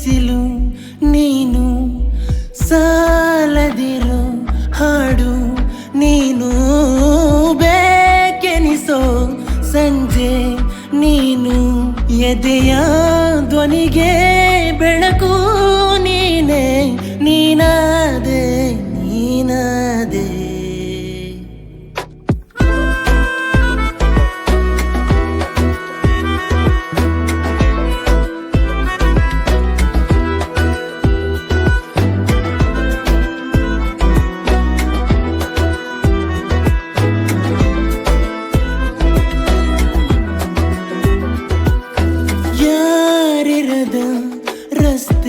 ಬಿಸಿಲು ನೀನು ಸಾಲದಿರೋ ಹಾಡು ನೀನು ಬೇಕೆನಿಸೋ ಸಂಜೆ ನೀನು ಎದೆಯ ಧ್ವನಿಗೆ ಬೆಳಕು ನೀನೇ ನೀನಾದೆ ನೀನಾದೆ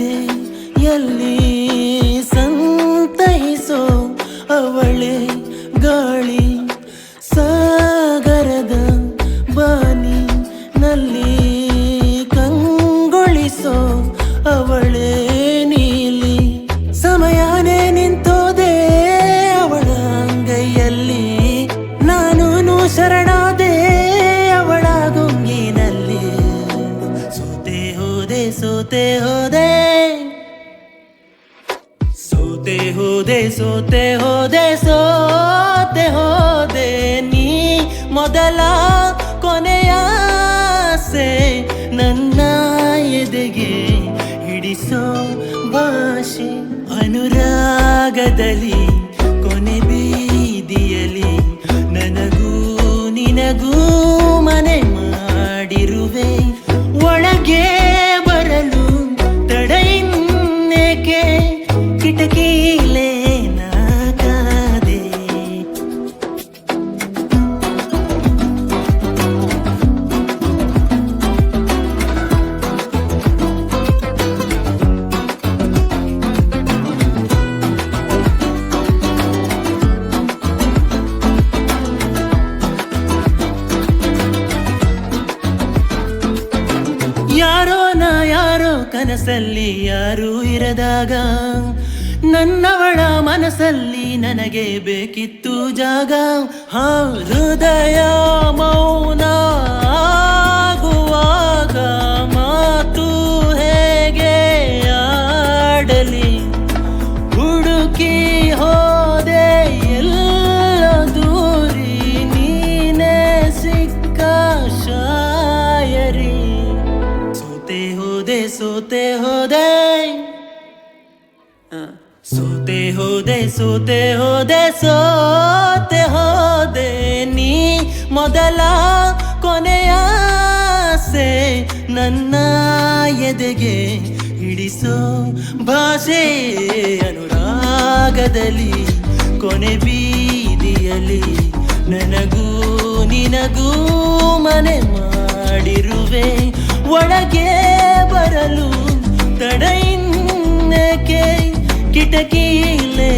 ರಸ್ತೆಯಲ್ಲಿ ಸಂತೈಸೋ ಅವಳೆ ಗಾಳಿ ಸಾಗರದ ಬಾನಿನಲ್ಲಿ ಕಂಗೊಳಿಸೋ ಅವಳೆ ನೀಲಿ ಸಮಯನೇ ನಿಂತೋದೆ ಅವಳ ಅಂಗೈಯಲ್ಲಿ ನಾನು ಶರಣಾದೆ ಅವಳ ಗುಂಗಿನಲ್ಲಿ ಸೋತೆ ಹೋದೆ ಸೋತೆ ಹೋದೆ ಸೋತೆ ಹೋದೆ ಸೋತೆ ಹೋದೆ ಸೋತೆ ಹೋದೆ ನೀ ಮೊದಲ ಕೊನೆಯ ಆಸೆ ನನ್ನ ಎದೆಗೆ ಹಿಡಿಸೋ ಭಾಷೆ ಅನುರಾಗದಲ್ಲಿ ಕೊನೆ ಬೀದಿಯಲ್ಲಿ ನನಗೂ ನಿನಗೂ ಮನೆ ಮಾಡಿರುವೆ ಒಳಗೆ ಬರಲು ತಡೆಯಿನ್ನೇಕೆ ಕಿಟಕಿಲೇ ನಾಕಾದೆ ಯಾರೋ ನಾ ಯಾರೋ ಕನಸಲ್ಲಿ ಯಾರೂ ಇರದಾಗ ನನ್ನವಳ ಮನಸ್ಸಲ್ಲಿ ನನಗೆ ಬೇಕಿತ್ತು ಜಾಗ ಹೃದಯ ಮೌನ ಆಗುವಾಗ ಮಾತು ಹೇಗೆ ಆಡಲಿ ಹುಡುಕಿ ಹೋದೆ ಎಲ್ಲ ದೂರಿ ನೀನೇ ಸಿಕ್ಕ ಶಾಯರಿ ಸೋತೆ ಹೋದೆ ಸೋತೆ ಹೋದೆ ಸೋತೆ ಹೋದೆ ಸೋತೆ ಹೋದೆ ಸೋತೆ ಹೋದೆ ನೀ ಮೊದಲ ಕೊನೆಯ ಆಸೆ ನನ್ನ ಎದೆಗೆ ಹಿಡಿಸೋ ಭಾಷೆ ಅನುರಾಗದಲ್ಲಿ ಕೊನೆ ಬೀದಿಯಲ್ಲಿ ನನಗೂ ನಿನಗೂ ಮನೆ ಮಾಡಿರುವೆ ಒಳಗೆ ಬರಲು ತಡೆಯಿನ್ನೇಕೆ ಕಿಟಕಿಲೇ